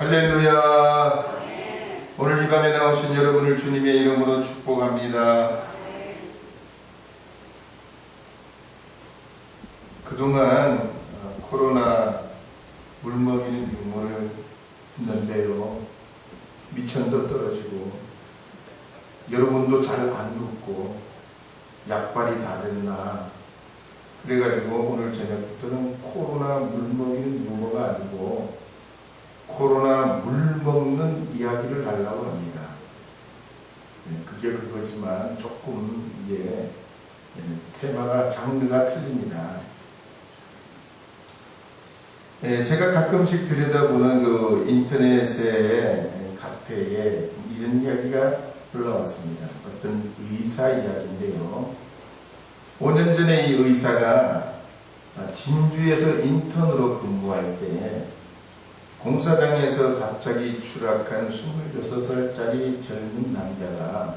할렐루야. 오늘 이 밤에 나오신 여러분을 주님의 이름으로 축복합니다. 그동안 코로나 물먹이는 유머를 했는데요, 미천도 떨어지고 여러분도 잘 안 눕고 약발이 다 됐나, 그래가지고 오늘 저녁부터는 코로나 물먹이는 유머가 아니고 코로나 물먹는 이야기를 하려고 합니다. 그게 그거지만 조금 이게 테마가, 장르가 틀립니다. 제가 가끔씩 들여다보는 그 인터넷의 카페에 이런 이야기가 올라왔습니다. 어떤 의사 이야기인데요. 5년 전에 이 의사가 진주에서 인턴으로 근무할 때 공사장에서 갑자기 추락한 26살짜리 젊은 남자가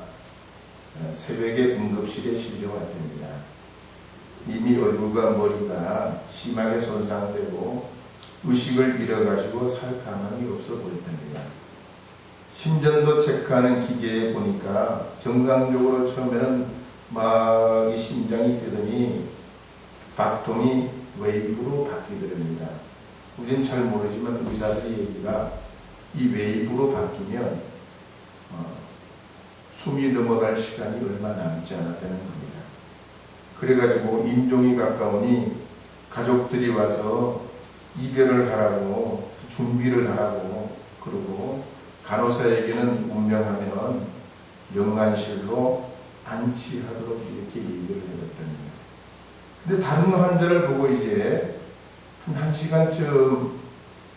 새벽에 응급실에 실려왔답니다. 이미 얼굴과 머리가 심하게 손상되고 의식을 잃어가지고 살 가망이 없어 보였답니다. 심전도 체크하는 기계에 보니까 정상적으로 처음에는 막 이 심장이 뛰더니 박동이 웨이브로 바뀌더랍니다. 우리는 잘 모르지만 의사들의 얘기가 이 웨이브로 바뀌면 숨이 넘어갈 시간이 얼마 남지 않았다는 겁니다. 그래가지고 임종이 가까우니 가족들이 와서 이별을 하라고, 준비를 하라고, 그러고 간호사에게는 운명하면 영안실로 안치하도록 이렇게 얘기를 해줬답니다. 근데 다른 환자를 보고 이제 한 1시간쯤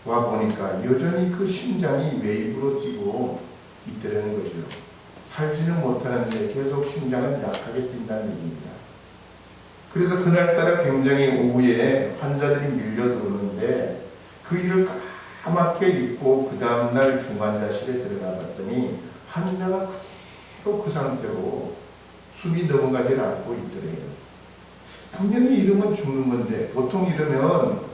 와 보니까 여전히 그 심장이 웨이브로 뛰고 있더라는 거죠. 살지는 못하는데 계속 심장은 약하게 뛴다는 얘기입니다. 그래서 그날따라 굉장히 오후에 환자들이 밀려들어오는데 그 일을 까맣게 잊고 그 다음날 중환자실에 들어가 봤더니 환자가 그대로 그 상태로 숨이 넘어가지 않고 있더래요. 분명히 이러면 죽는 건데, 보통 이러면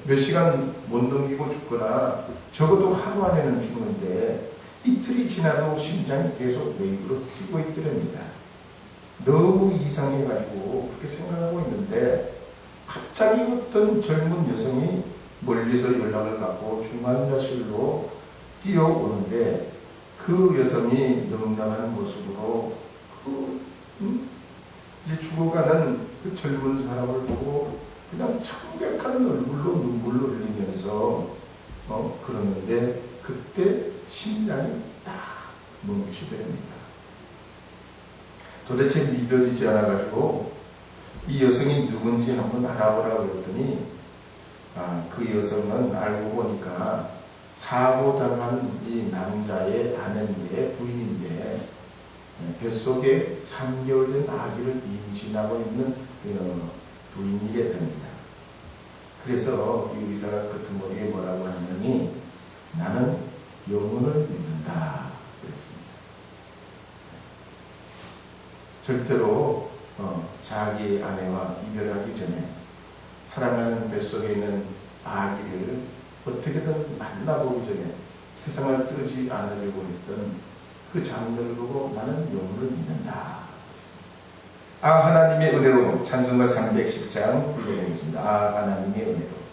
몇 시간 못 넘기고 죽거나 적어도 하루 안에는 죽는데 이틀이 지나도 심장이 계속 웨이브로 뛰고 있더랍니다. 너무 이상해가지고 그렇게 생각하고 있는데 갑자기 어떤 젊은 여성이 멀리서 연락을 받고 중환자실로 뛰어오는데 그 여성이 넉넉한 모습으로 이제 죽어가는 그 젊은 사람을 보고 그냥 창백한 얼굴로 눈물로 흘리면서 그러는데 그때 심장이 딱 멈추더랍니다. 도대체 믿어지지 않아가지고 이 여성이 누군지 한번 알아보라고 했더니 그 여성은 알고 보니까 사고당한 이 남자의 아내인데, 부인인데 뱃속에 3개월 된 아기를 임신하고 있는 부인이게 됩니다. 그래서 이 의사가 끄트머리에 뭐라고 하느니 나는 영혼을 믿는다 그랬습니다. 절대로 자기 아내와 이별하기 전에 사랑하는 뱃속에 있는 아기를 어떻게든 만나보기 전에 세상을 뜨지 않으려고 했던 그 장면을 보고 나는 영혼을 믿는다 그랬습니다. 하나님의 은혜로 찬송가 310장 불러보겠습니다. 하나님의 은혜로.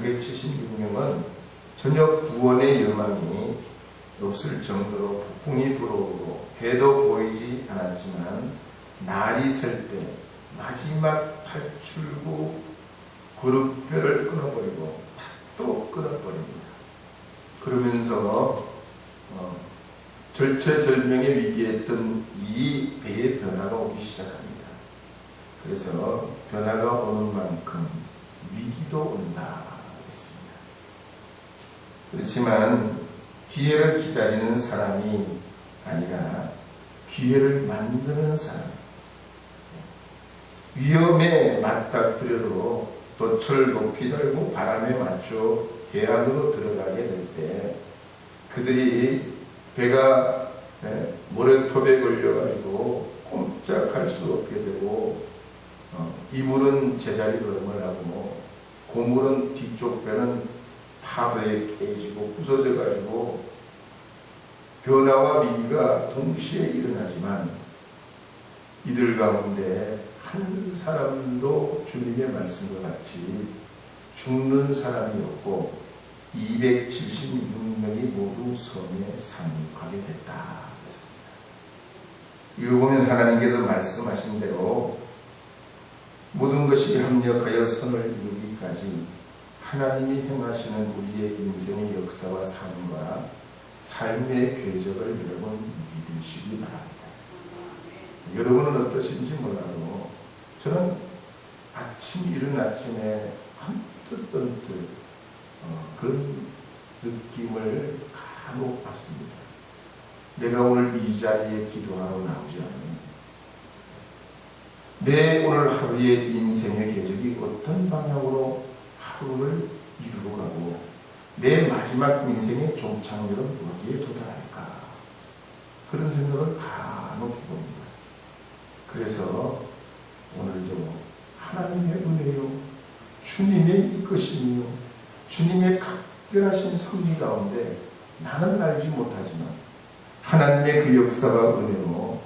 276명은 전혀 구원의 여망이 없을 정도로 폭풍이 불어오고 해도 보이지 않았지만 날이 셀 때 마지막 탈출구 그룹별을 끊어버리고 또 끊어버립니다. 그러면서 절체절명의 위기에 있던 이 배의 변화가 오기 시작합니다. 그래서 변화가 오는 만큼 위기도 온다 했습니다. 그렇지만 기회를 기다리는 사람이 아니라 기회를 만드는 사람, 위험에 맞닥뜨려도 돛을 높이 달고 바람에 맞춰 해안으로 들어가게 될 때 그들이 배가 모래톱에 걸려가지고 꼼짝할 수 없게 되고 이물은 제자리 걸음을 하고 고물은 뒤쪽 배는 파도에 깨지고 부서져가지고 변화와 위기가 동시에 일어나지만 이들 가운데 한 사람도 주님의 말씀과 같이 죽는 사람이 없고 276명이 모두 섬에 상륙하게 됐다 했습니다. 이걸 보면 하나님께서 말씀하신 대로 모든 것이 합력하여 선을 이루기까지 하나님이 행하시는 우리의 인생의 역사와 삶과 삶의 궤적을 여러분 믿으시기 바랍니다. 여러분은 어떠신지 몰라도 저는 아침 이른 아침에 언뜻 그런 느낌을 간혹 받습니다. 내가 오늘 이 자리에 기도하러 나오지 않으면 내 오늘 하루의 인생의 궤적이 어떤 방향으로 하루를 이루어 가고 내 마지막 인생의 종착역은 어디에 도달할까 그런 생각을 간혹 해봅니다. 그래서 오늘도 하나님의 은혜요 주님의 이끄심이요 주님의 각별하신 섭리 가운데 나는 알지 못하지만 하나님의 그 역사와 은혜로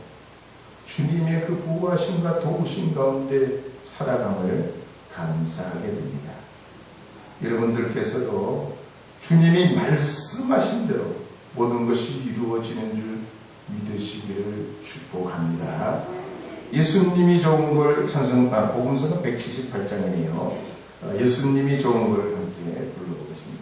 주님의 그 보호하심과 도우심 가운데 살아감을 감사하게 됩니다. 여러분들께서도 주님이 말씀하신 대로 모든 것이 이루어지는 줄 믿으시기를 축복합니다. 예수님이 좋은 걸 복음서가 178장이네요. 예수님이 좋은 걸 함께 불러보겠습니다.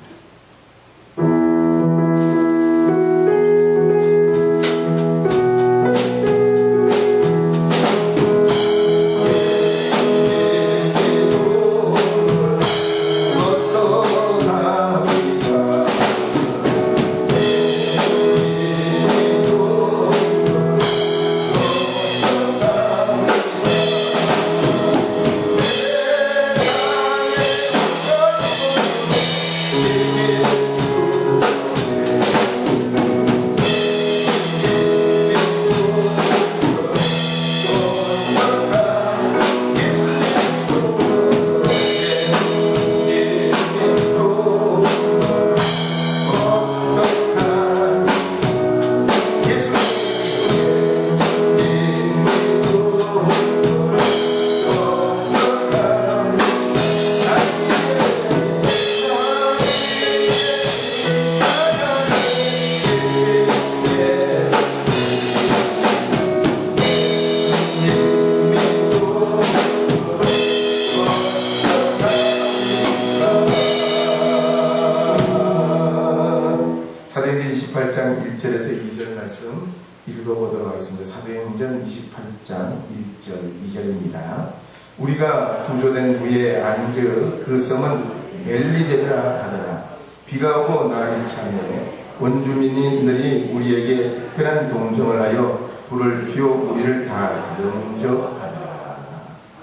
사도행전 28장 1절에서 2절 말씀 읽어보도록 하겠습니다. 사도행전 28장 1절 2절입니다. 우리가 구조된 후에 앉아 그 성은 멜리데라 하더라. 비가 오고 날이 차매 원주민들이 우리에게 특별한 동정을 하여 불을 피워 우리를 다 영접하더라.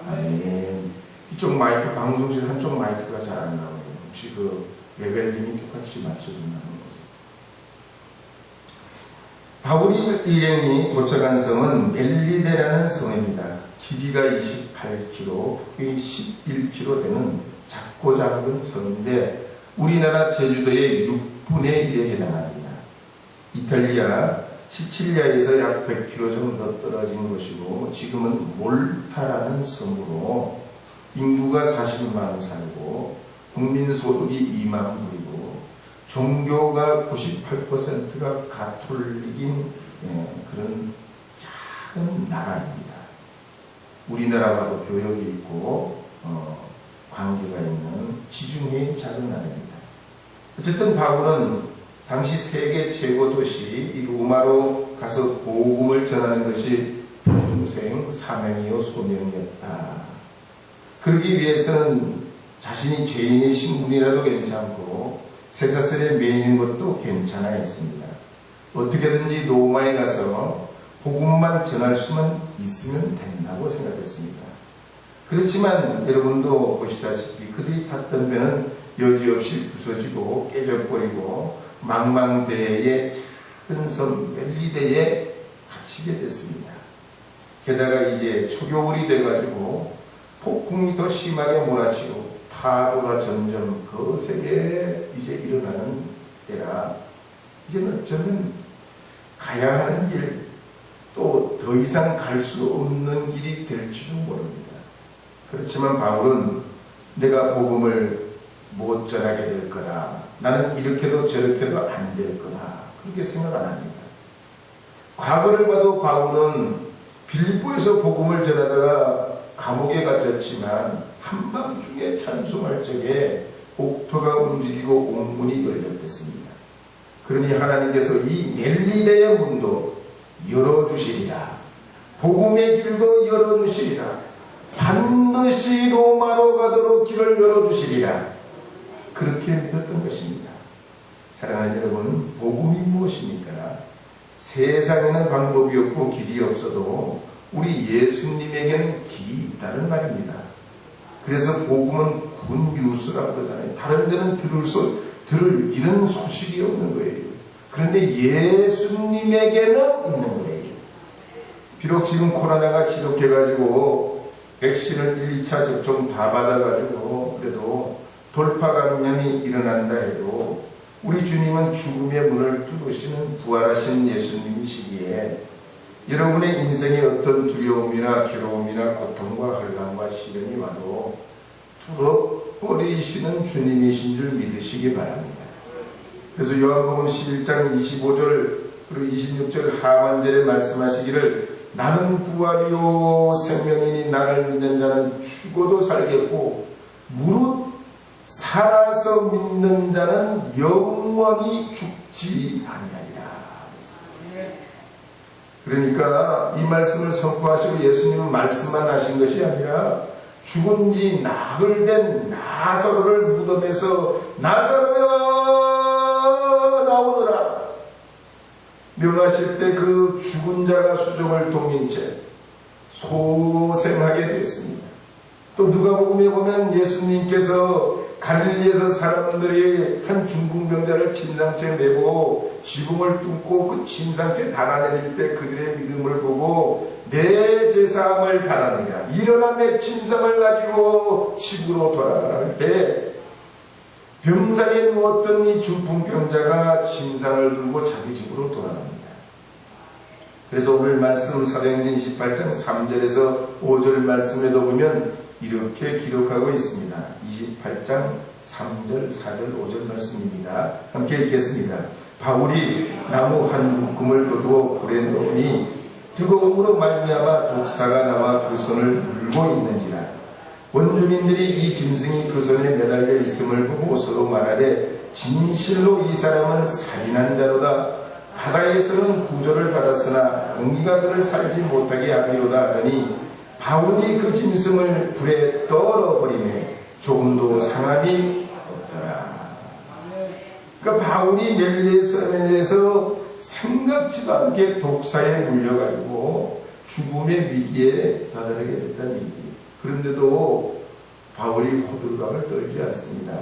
아멘. 이쪽 마이크 방송실 한쪽 마이크가 잘 안 나오네요. 혹시 그 레벨링이 똑같이 맞춰준다는 거죠. 바울이 일행이 도착한 성은 멜리데라는 성입니다. 길이가 28km, 폭이 11km 되는 작고 작은 성인데 우리나라 제주도의 6분의 1에 해당합니다. 이탈리아 시칠리아에서 약 100km 정도 떨어진 곳이고 지금은 몰타라는 섬으로 인구가 40만 살고 국민소득이 2만 불이고 종교가 98%가 가톨릭인 그런 작은 나라입니다. 우리나라와도 교역이 있고 관계가 있는 지중해의 작은 나라입니다. 어쨌든 바울은 당시 세계 최고 도시 이 로마로 가서 복음을 전하는 것이 평생 사명이요 소명이었다. 그러기 위해서는 자신이 죄인의 신분이라도 괜찮고 쇠사슬에 매이는 것도 괜찮아 했습니다. 어떻게든지 로마에 가서 복음만 전할 수만 있으면 된다고 생각했습니다. 그렇지만 여러분도 보시다시피 그들이 탔던 배는 여지없이 부서지고 깨져버리고 망망대해의 작은 섬 멜리데에 갇히게 됐습니다. 게다가 이제 초겨울이 돼가지고 폭풍이 더 심하게 몰아치고 파도가 점점 거세게 이제 일어나는 때라 이제는 어쩌면 가야 하는 길 또 더 이상 갈 수 없는 길이 될지도 모릅니다. 그렇지만 바울은 내가 복음을 못 전하게 될 거다. 나는 이렇게도 저렇게도 안 될 거다. 그렇게 생각 안 합니다. 과거를 봐도 바울은 빌립보에서 복음을 전하다가 감옥에 갇혔지만 한밤중에 찬송할 적에 옥토가 움직이고 옥문이 열렸댔습니다. 그러니 하나님께서 이 멜리데의 문도 열어주시리라. 복음의 길도 열어주시리라. 반드시 로마로 가도록 길을 열어주시리라. 그렇게 믿었던 것입니다. 사랑하는 여러분, 복음이 무엇입니까? 세상에는 방법이 없고 길이 없어도 우리 예수님에게는 길이 있다는 말입니다. 그래서 복음은 굿뉴스라고 그러잖아요. 다른 데는 들을 이런 소식이 없는 거예요. 그런데 예수님에게는 있는 거예요. 비록 지금 코로나가 지독해가지고 백신을 1, 2차 접종 다 받아가지고 그래도 돌파 감염이 일어난다 해도 우리 주님은 죽음의 문을 뚫으시는 부활하신 예수님이시기에 여러분의 인생에 어떤 두려움이나 괴로움이나 고통과 헐감과 시련이 와도 뚫어버리시는 주님이신 줄 믿으시기 바랍니다. 그래서 요한복음 11장 25절 그리고 26절 하반절에 말씀하시기를 나는 부활이요 생명이니 나를 믿는 자는 죽어도 살겠고 무릇 살아서 믿는 자는 영원히 죽지 아니하리라. 그러니까 이 말씀을 선포하시고 예수님은 말씀만 하신 것이 아니라 죽은 지 나흘 된 나사로를 무덤에서 나사로야 나오너라 명하실 때 그 죽은 자가 수종을 동인 채 소생하게 됐습니다. 또 누가복음에 보면 예수님께서 갈릴리에서 사람들이 한 중풍병자를 침상채에 메고 지붕을 뚫고 그 침상채에 달아내릴 때 그들의 믿음을 보고 내 제사함을 바라느냐 일어나 내 침상을 가지고 집으로 돌아갈 때 병상에 누웠던 이 중풍병자가 침상을 들고 자기 집으로 돌아갑니다. 그래서 오늘 말씀 사도행전 28장 3절에서 5절 말씀에도 보면 이렇게 기록하고 있습니다. 28장 3절, 4절, 5절 말씀입니다. 함께 읽겠습니다. 바울이 나무 한 묶음을 거두어 불에 넣으니 뜨거움으로 말미암아 독사가 나와 그 손을 물고 있는지라. 원주민들이 이 짐승이 그 손에 매달려 있음을 보고 서로 말하되 진실로 이 사람은 살인한 자로다. 바다에서는 구조를 받았으나 공기가 그를 살지 못하게 하리로다 하더니 바울이 그 짐승을 불에 떨어버리매 조금도 상함이 없더라. 그러니까 바울이 멜리데에서 생각지도 않게 독사에 물려가지고 죽음의 위기에 다다르게 됐다는 얘기. 그런데도 바울이 호들갑을 떨지 않습니다.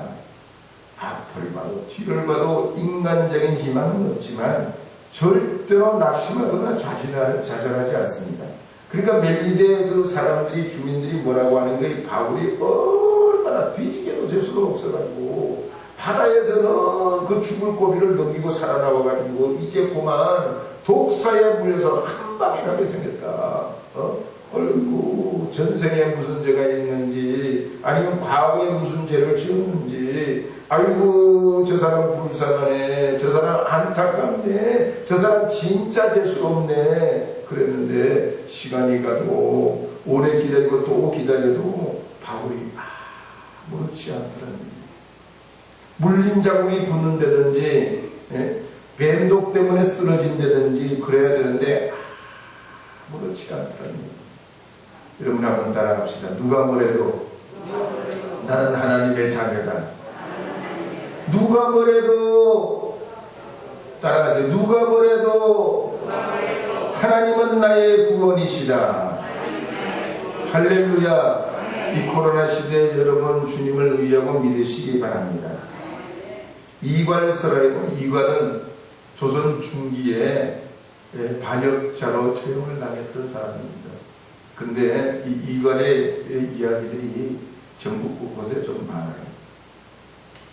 앞을 봐도 뒤를 봐도 인간적인 희망은 없지만 절대로 낙심하거나 좌절하지 않습니다. 그러니까 멜리데 그 사람들이 주민들이 뭐라고 하는 거예요? 바울이 얼마나 뒤지게도 될 수가 없어가지고 바다에서는 그 죽을 고비를 넘기고 살아나와가지고 이제 그만 독사에 물려서 한 천박에 가게 생겼다. 어이구, 전생에 무슨 죄가 있는지, 아니면 과거에 무슨 죄를 지었는지, 아이고, 저 사람 불쌍하네, 저 사람 안타깝네, 저 사람 진짜 재수 없네. 그랬는데, 시간이 가도, 오래 기다리고 또 기다려도, 바울이 아무렇지 않더랍니다. 물린 자국이 붙는다든지, 뱀독 때문에 쓰러진다든지, 그래야 되는데, 아무렇지 않더랍니다. 여러분 한번 따라합시다. 누가 뭐래도 나는 하나님의 자녀다. 누가 뭐래도 따라하세요. 누가 뭐래도 하나님은 나의 구원이시다. 할렐루야. 이 코로나 시대에 여러분 주님을 의지하고 믿으시기 바랍니다. 이괄설하고 이괄은 조선 중기에 반역자로 처형을 당했던 사람입니다. 근데 이 이괄의 이야기들이 전국 곳곳에 좀 많아요.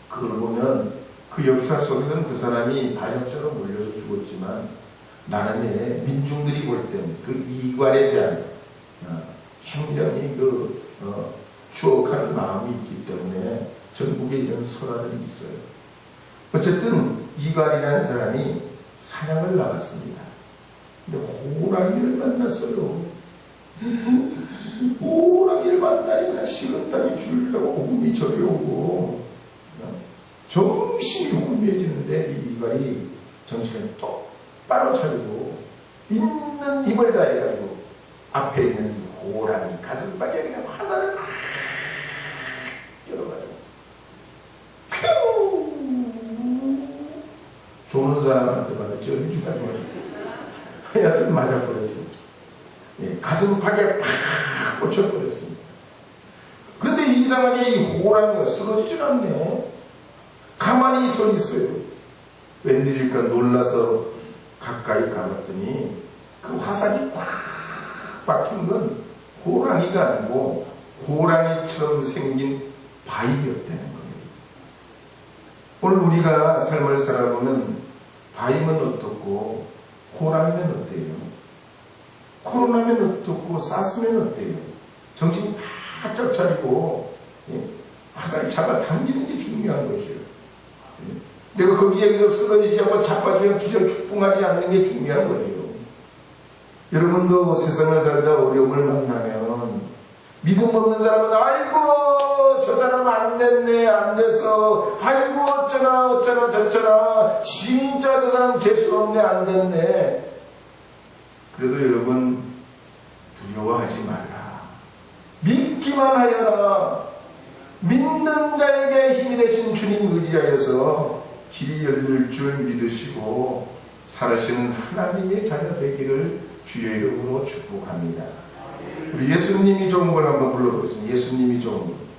그걸 보면 그 역사 속에는 그 사람이 반역자로 몰려서 죽었지만 나는 민중들이 볼 때는 그 이괄에 대한 굉장히 추억하는 마음이 있기 때문에 전국에 이런 설화들이 있어요. 어쨌든 이괄이라는 사람이 사냥을 나갔습니다. 근데 호랑이를 만났어요. 호랑이를 만나니 그냥 식은땀이 줄다고 오금이 저려오고 정신이 혼미해지는데 이 이괄이 정신을 똑바로 차리고 있는 힘을 다해가지고 앞에 있는 이 호랑이 가슴팍에 그냥 화살을 막 껴가지고 조는 사람한테 맞았죠. 하여튼 맞아버렸습니다. 가슴팍에 팍 꽂혀버렸습니다. 그런데 이상하게 이 호랑이가 쓰러지질 않네. 가만히 서 있어요. 웬일일까 놀라서 가까이 가봤더니 그 화살이 꽉 박힌 건 호랑이가 아니고 호랑이처럼 생긴 바위였다는 거예요. 오늘 우리가 삶을 살아보면 바위는 어떻고 호랑이는 어때요? 코로나면 어떻고 쌌으면 어때요? 정신 바짝 차리고 화살 잡아당기는 게 중요한 것이에요. 내가 거기에 쓰러지지 않고 자빠지면 기절 축풍하지 않는 게 중요한 거죠. 여러분도 세상을 살다 어려움을 만나면 믿음 없는 사람은 아이고 저 사람 안 됐네 안 돼서 아이고 어쩌나 저쩌나 진짜 저 사람 재수 없네 안 됐네. 그래도 여러분 두려워하지 말라. 믿기만 하여라. 믿는 자에게 힘이 되신 주님 의지하여서 길이 열릴 줄 믿으시고 살아시는 하나님의 자녀 되기를 주의 이름으로 축복합니다. 우리 예수님이 좋은 걸 한번 불러보겠습니다. 예수님이 좋은 걸.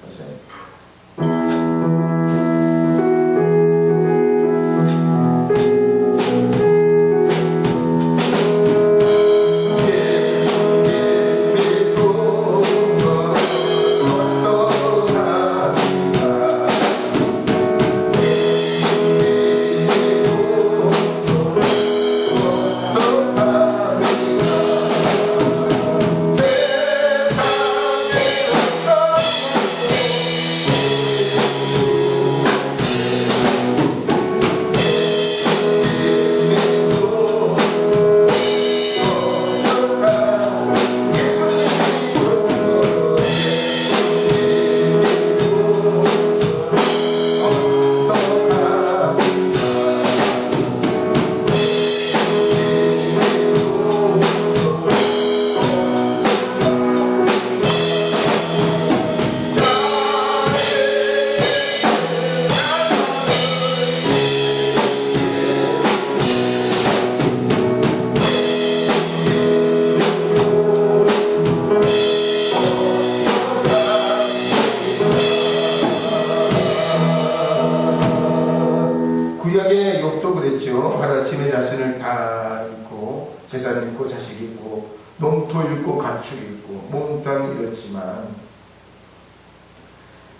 구약의 욥도 그랬죠. 하루아침에 자신을 다 잃고 재산 잃고 자식 잃고 농토 잃고 가축 잃고 몽땅 잃었지만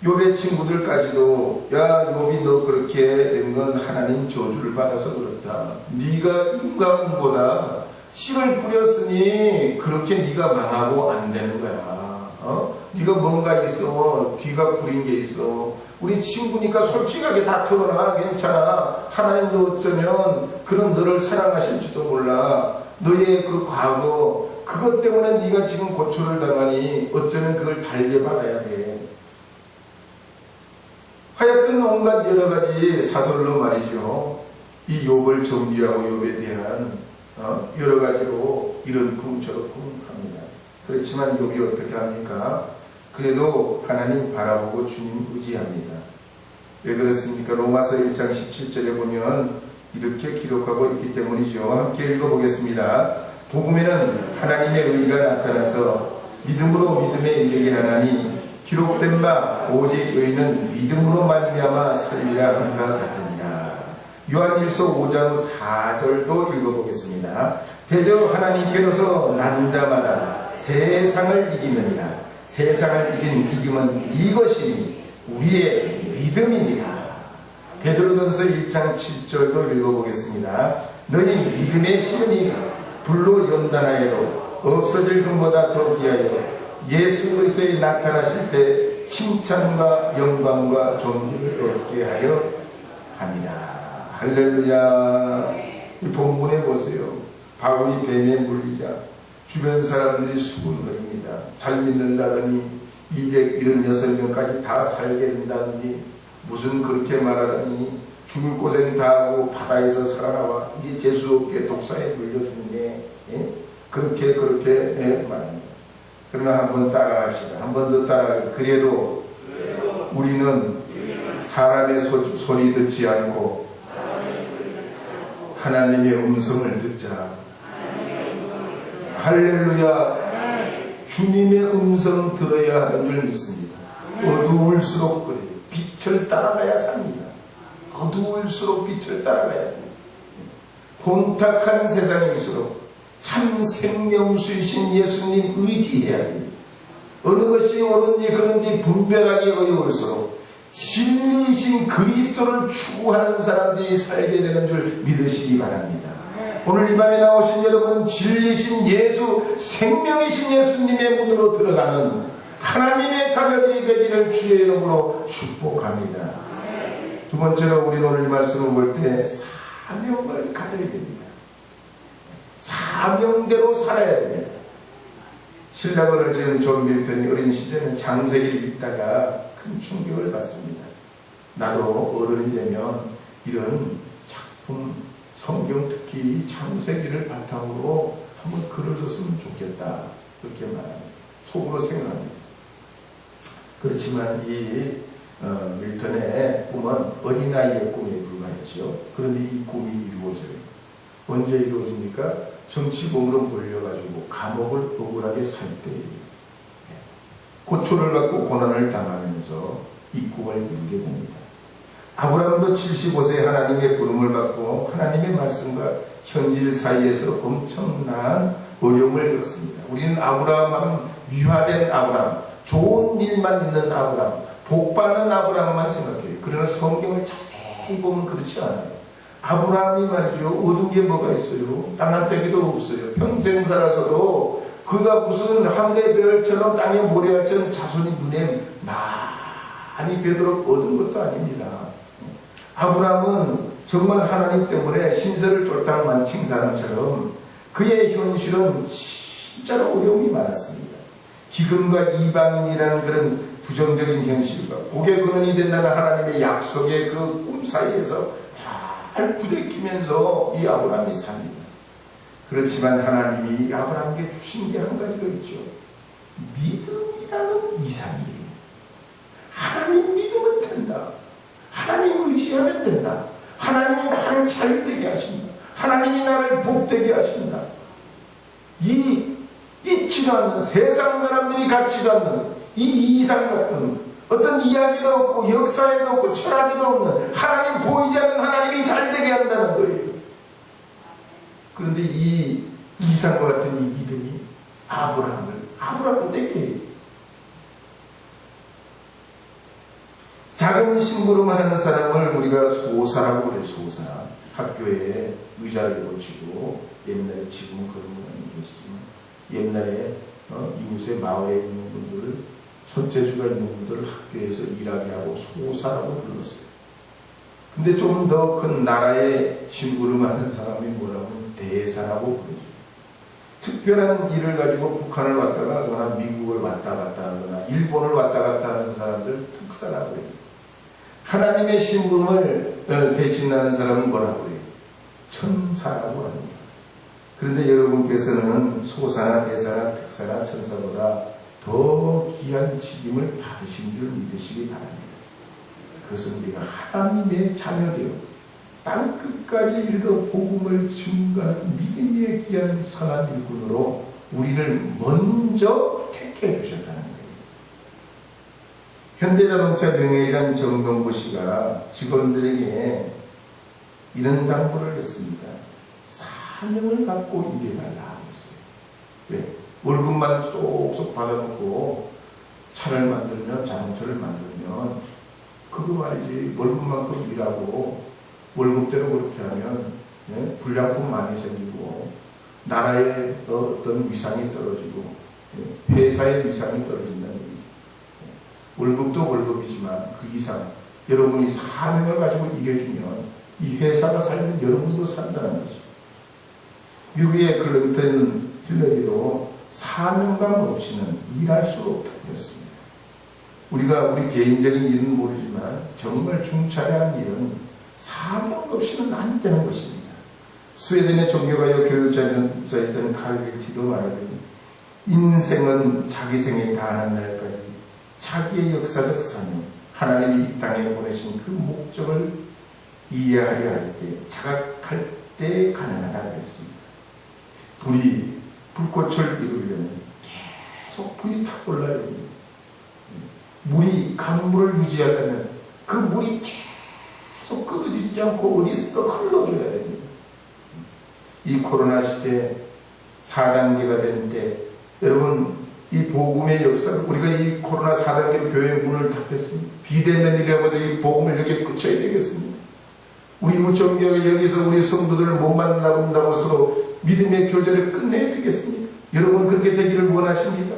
욥의 친구들까지도 야 욥이 너 그렇게 된 건 하나님 저주를 받아서 그렇다. 네가 인간보다 씨를 뿌렸으니 그렇게 네가 망하고 안 되는 거야. 네가 뭔가 있어. 뒤가 부린 게 있어. 우리 친구니까 솔직하게 다 털어놔. 괜찮아. 하나님도 어쩌면 그런 너를 사랑하실지도 몰라. 너의 그 과거 그것 때문에 네가 지금 고초를 당하니 어쩌면 그걸 달게 받아야 돼. 하여튼 온갖 여러 가지 사설로 말이죠. 이 욥을 정죄하고 욥에 대한 여러 가지로 이런쿵 저런쿵 합니다. 그렇지만 욥이 어떻게 합니까? 그래도 하나님 바라보고 주님 의지합니다. 왜 그렇습니까? 로마서 1장 17절에 보면 이렇게 기록하고 있기 때문이죠. 함께 읽어보겠습니다. 복음에는 하나님의 의가 나타나서 믿음으로 믿음에 이르게 하나니 기록된 바 오직 의는 믿음으로 말미암아 살리라 함과 같으니라. 요한일서 5장 4절도 읽어보겠습니다. 대저 하나님께로서 난 자마다 세상을 이기느니라. 세상을 이긴 이김은 이것이 우리의 믿음이니라. 베드로전서 1장 7절도 읽어보겠습니다. 너희 믿음의 시험이 불로 연단하여도 없어질 것보다 더 귀하여 예수 그리스도에 나타나실 때 칭찬과 영광과 존귀를 얻게 하여 함이라. 할렐루야. 이 본문에 보세요. 바울이 뱀에 물리자 주변 사람들이 수군거립니다. 잘 믿는다더니 276명까지 다 살게 된다더니 무슨 그렇게 말하더니 죽을 고생 다 하고 바다에서 살아나와 이제 재수없게 독사에 물려 죽네. 그렇게 말합니다. 그러나 한번 따라합시다. 한 번 더 따라. 그래도 우리는 사람의 소리 듣지 않고 하나님의 음성을 듣자. 할렐루야. 주님의 음성 들어야 하는 줄 믿습니다. 어두울수록 그래요. 빛을 따라가야 삽니다. 어두울수록 빛을 따라가야 됩니다. 혼탁한 세상일수록 참 생명수이신 예수님 의지해야 됩니다. 어느 것이 옳은지 그런지 분별하기 어려울수록 진리이신 그리스도를 추구하는 사람들이 살게 되는 줄 믿으시기 바랍니다. 오늘 이 밤에 나오신 여러분, 진리이신 예수, 생명이신 예수님의 문으로 들어가는 하나님의 자녀들이 되기를 주의 이름으로 축복합니다. 두 번째로 우리는 오늘 이 말씀을 볼 때 사명을 가져야 됩니다. 사명대로 살아야 됩니다. 신라거를 지은 존 밀턴이 어린 시절에는 창세기를 읽다가 큰 충격을 받습니다. 나도 어른이 되면 이런 작품, 성경 특히 창세기를 바탕으로 한번 글을 썼으면 좋겠다. 그렇게 말합니다. 속으로 생각합니다. 그렇지만 이 밀턴의 꿈은 어린아이의 꿈에 불과했죠. 그런데 이 꿈이 이루어져요. 언제 이루어집니까? 정치범으로 몰려가지고 감옥을 억울하게 살 때예요. 고초를 받고 고난을 당하면서 이 꿈을 이루게 됩니다. 아브라함도 75세에 하나님의 부름을 받고 하나님의 말씀과 현실 사이에서 엄청난 어려움을 겪었습니다. 우리는 아브라함은 위화된 아브라함, 좋은 일만 있는 아브라함, 복받는 아브라함만 생각해요. 그러나 성경을 자세히 보면 그렇지 않아요. 아브라함이 말이죠. 얻은 게 뭐가 있어요? 땅 한 떼기도 없어요. 평생 살아서도 그가 무슨 하늘의 별처럼 땅의 모래알처럼 자손이 눈에 많이 뵈도록 얻은 것도 아닙니다. 아브라함은 정말 하나님 때문에 신세를 쫄딱 만친 사람처럼 그의 현실은 진짜로 어려움이 많았습니다. 기근과 이방인이라는 그런 부정적인 현실과 복의 근원이 된다는 하나님의 약속의 그 꿈 사이에서 잘 부대끼면서 이 아브라함이 삽니다. 그렇지만 하나님이 이 아브라함에게 주신 게 한 가지가 있죠. 믿음이라는 이상이에요. 하나님 믿으면 된다. 하나님 의지하면 된다. 하나님이 나를 잘되게 하신다. 하나님이 나를 복되게 하신다. 이 있지도 않는 세상 사람들이 갖지도 않는 이 이상 같은 어떤 이야기도 없고 역사에도 없고 철학에도 없는 하나님 보이지 않는 하나님이 잘되게 한다는 거예요. 그런데 이 이상과 같은 이 믿음이 아브라함을 되게 해요. 작은 심부름을 하는 사람을 우리가 소사라고 그래요. 소사. 학교에 의자를 고치고, 옛날에 지금은 그런 건 아니겠지만 옛날에 이웃의 마을에 있는 분들을, 손재주가 있는 분들을 학교에서 일하게 하고 소사라고 불렀어요. 근데 좀 더 큰 나라의 심부름하는 사람이 뭐라고 하면 대사라고 부르죠. 특별한 일을 가지고 북한을 왔다 가거나 미국을 왔다 갔다 하거나 일본을 왔다 갔다 하는 사람들 특사라고 해요. 하나님의 심부름을 대신하는 사람은 뭐라고 해요? 천사라고 합니다. 그런데 여러분께서는 소사나 대사나 특사나 천사보다 더 귀한 직임을 받으신 줄 믿으시기 바랍니다. 그것은 우리가 하나님의 자녀되어 땅 끝까지 일러 복음을 증거하는 믿음의 귀한 선한 일꾼으로 우리를 먼저 택해 주셨다는 거예요. 현대자동차 명예회장 정동구 씨가 직원들에게 이런 당부를 했습니다. 사명을 갖고 일해달라 했어요. 왜? 월급만 쏙쏙 받아놓고 차를 만들면, 자동차를 만들면 그거 말이지, 월급만큼 일하고 월급대로 그렇게 하면 불량품 많이 생기고 나라의 어떤 위상이 떨어지고 회사의 위상이 떨어진다는 얘기죠. 월급도 월급이지만 그 이상 여러분이 사명을 가지고 일해주면 이 회사가 살면 여러분도 산다는 거죠. 미국의 클린턴 힐러리도 사명감 없이는 일할 수 없다고 했습니다. 우리가 우리 개인적인 일은 모르지만 정말 중차대한 일은 사명 없이는 안 되는 것입니다. 스웨덴의 종교가요 교육자였던 칼 길티도 말하더니 인생은 자기 생에 다하는 날까지 자기의 역사적 사명, 하나님이 이 땅에 보내신 그 목적을 이해하려 할 때, 자각할 때 가능하다고 했습니다. 불이 불꽃을 이루려면 계속 불이 탁 올라야 됩니다. 물이 강물을 유지하려면 그 물이 계속 끊어지지 않고 어디서 흘러줘야 됩니다. 이 코로나 시대 4단계가 되는데 여러분 이 복음의 역사를 우리가 이 코로나 4단계 교회 문을 닫겠습니다. 비대면이라고 해도 이 복음을 이렇게 끝쳐야 되겠습니다. 우리 우정교회 여기서 우리 성도들을 못 만나본다고 서로 믿음의 교제를 끝내야 되겠습니다. 여러분 그렇게 되기를 원하십니까?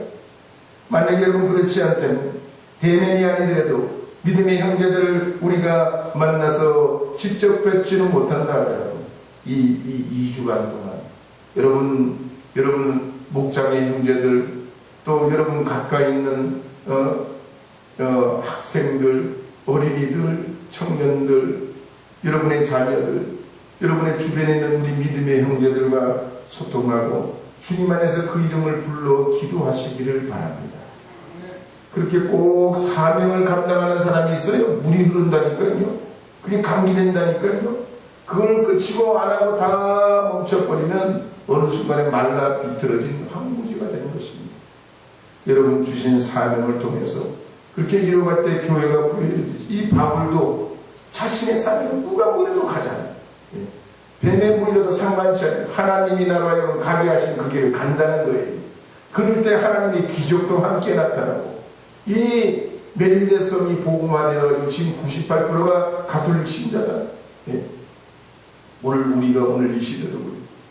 만약 여러분 그렇지 않다면 대면이 아니더라도 믿음의 형제들을 우리가 만나서 직접 뵙지는 못한다 하더라도 이 2주간 동안 여러분 목장의 형제들 또 여러분 가까이 있는 학생들, 어린이들, 청년들, 여러분의 자녀들, 여러분의 주변에 있는 우리 믿음의 형제들과 소통하고 주님 안에서 그 이름을 불러 기도하시기를 바랍니다. 그렇게 꼭 사명을 감당하는 사람이 있어요. 물이 흐른다니까요. 그게 감기된다니까요. 그걸 끝이고 안 하고 다 멈춰버리면 어느 순간에 말라 비틀어진 황무지가 되는 것입니다. 여러분 주신 사명을 통해서 그렇게 이루어갈 때 교회가 보여주듯이 이 바울도 자신의 사명을 누가 뭐래도 가잖아요. 뱀에 물려도 상관치 않아요. 하나님이 나로 하여금 가게 하신 그 길을 간다는 거예요. 그럴 때 하나님의 기적도 함께 나타나고 이 멜리데 성이 복음화되어 지금 98%가 가톨릭 신자다. 오늘 이 시대로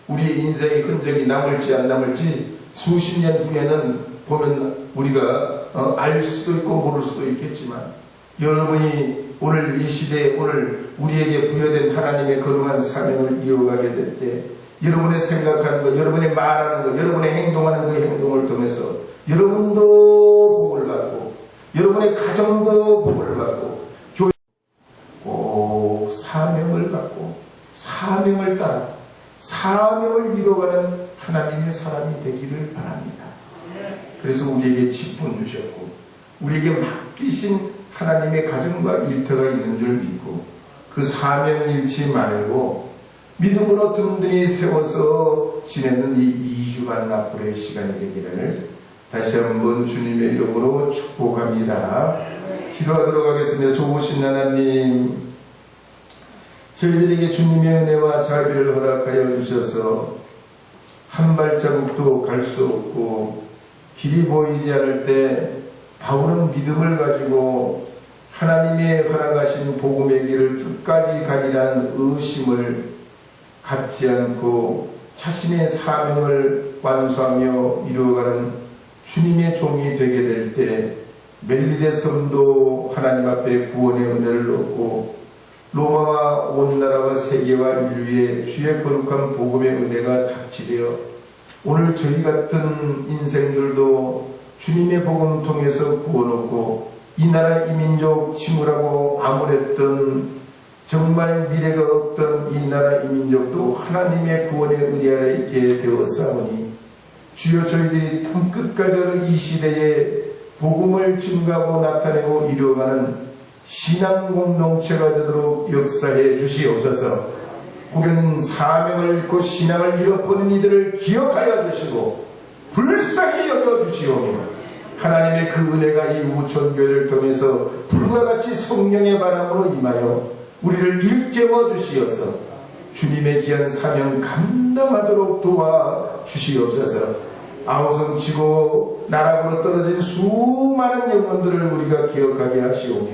우리의 인생의 흔적이 남을지 안 남을지 수십 년 후에는 보면 우리가 알 수도 있고 모를 수도 있겠지만 여러분이 오늘 이 시대에 오늘 우리에게 부여된 하나님의 거룩한 사명을 이어가게 될 때 여러분의 생각하는 것, 여러분의 말하는 것, 여러분의 행동하는 그 행동을 통해서 여러분도 복을 받고 여러분의 가정도 복을 받고 교회 꼭 사명을 갖고 사명을 따라 사명을 이루어가는 하나님의 사람이 되기를 바랍니다. 그래서 우리에게 직분 주셨고 우리에게 맡기신 하나님의 가정과 일터가 있는 줄 믿고 그 사명 잃지 말고 믿음으로 든든히 세워서 지내는 이 2주간 앞으로의 시간이 되기를 다시 한번 주님의 이름으로 축복합니다. 기도하도록 하겠습니다. 좋으신 하나님, 저희들에게 주님의 은혜와 자비를 허락하여 주셔서 한 발자국도 갈 수 없고 길이 보이지 않을 때 바울은 믿음을 가지고 하나님의 허락하신 복음의 길을 끝까지 가리라는 의심을 갖지 않고 자신의 사명을 완수하며 이루어가는 주님의 종이 되게 될 때 멜리데 섬도 하나님 앞에 구원의 은혜를 얻고 로마와 온 나라와 세계와 인류의 주의 거룩한 복음의 은혜가 닥치되어 오늘 저희 같은 인생들도 주님의 복음 통해서 구원 얻고 이 나라 이 민족 침울하고 암울했던 정말 미래가 없던 이 나라 이 민족도 하나님의 구원의 은혜 아래 있게 되었사오니 주여 저희들이 땅끝까지 이 시대에 복음을 증가하고 나타내고 이루어가는 신앙 공동체가 되도록 역사해 주시옵소서. 혹은 사명을 잃고 신앙을 잃어버린 이들을 기억하여 주시고 불쌍히 여겨 주시오며 하나님의 그 은혜가 이 우천교회를 통해서 불과 같이 성령의 바람으로 임하여 우리를 일깨워 주시어서 주님의 귀한 사명 감당하도록 도와 주시옵소서. 아우성 치고 나락으로 떨어진 수많은 영혼들을 우리가 기억하게 하시오며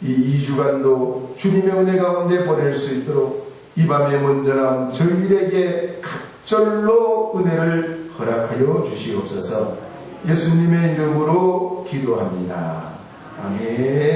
이 2주간도 주님의 은혜 가운데 보낼 수 있도록 이 밤의 먼저남 저희들에게 각절로 은혜를 허락하여 주시옵소서. 예수님의 이름으로 기도합니다. 아멘.